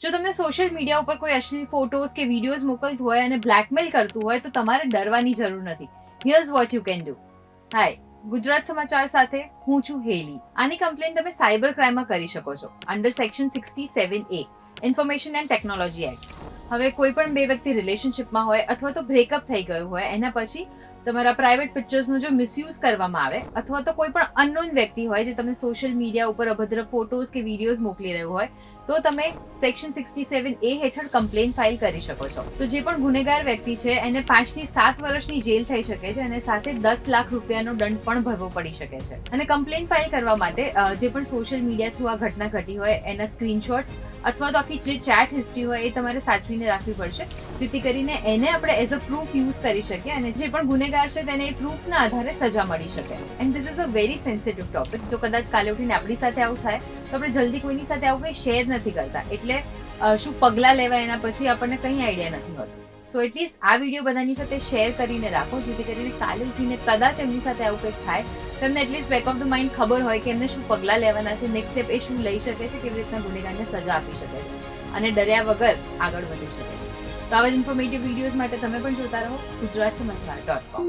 જો તમને social media ઉપર કોઈ અશ્લીલ ફોટોઝ કે વિડીયોઝ મોકલતું હોય અને બ્લેકમેલ કરતું હોય તો તમારે ડરવાની જરૂર નથી. Here's what you can do. Hi, Gujarat Samachar સાથે હું છું હેલી. આની કમ્પ્લેન તમે સાયબર ક્રાઇમમાં કરી શકો છો under section 67A information and technology act. હવે કોઈ પણ બે વ્યક્તિ રિલેશનશિપમાં હોય અથવા તો બ્રેકઅપ થઈ ગયું હોય એના પછી તમારા પ્રાઇવેટ પિક્ચર્સનો જો મિસયુઝ કરવામાં આવે અથવા તો કોઈ પણ અનનોન વ્યક્તિ હોય જે તમને સોશિયલ મીડિયા ઉપર અભદ્ર ફોટોઝ કે વિડીયોઝ મોકલી રહ્યું હોય તો તમે સેક્શન 67A હેઠળ કમ્પ્લેન ફાઇલ કરી શકો છો. તો જે પણ ગુનેગાર વ્યક્તિ છે એને 5 થી 7 વર્ષની જેલ થઈ શકે છે અને સાથે 10 લાખ રૂપિયાનો દંડ પણ ભરવો પડી શકે છે. અને કમ્પ્લેન ફાઇલ કરવા માટે જે પણ સોશિયલ મીડિયા થ્રુ આ ઘટના ઘટી હોય એના સ્ક્રીનશોટ્સ અથવા તો આખી જે ચેટ હિસ્ટ્રી હોય એ તમારે સાચવીને રાખવી પડશે, જેથી કરીને એને આપણે એઝ અ પ્રૂફ યુઝ કરી શકીએ અને જે પણ ગુનેગાર છે તેને એ પ્રૂફના આધારે સજા મળી શકે. And this is a very sensitive topic. જો કદાચ કાલે ઉઠીને આપણી સાથે આવું થાય તો આપણે જલ્દી કોઈની સાથે આવું કંઈ શેર નથી કરતા, એટલે શું પગલાં લેવા એના પછી આપણને કંઈ આઈડિયા નથી હોતું. સો એટલીસ્ટ આ વિડીયો બધાની સાથે શેર કરીને રાખો, જેથી કરીને કાલે ઉઠીને કદાચ એમની સાથે આવું કંઈક થાય તો એમને at least back of the mind ખબર હોય કે એમને શું પગલાં લેવાના છે, નેક્સ્ટ સ્ટેપ એ શું લઈ શકે છે, કેવી રીતના ગુનેગારને સજા આપી શકે છે અને ડર્યા વગર આગળ વધી શકે છે. તો આવા જ ઇન્ફોર્મેટિવ વિડીયોઝ માટે તમે પણ જોતા રહો ગુજરાત સમાચાર .com.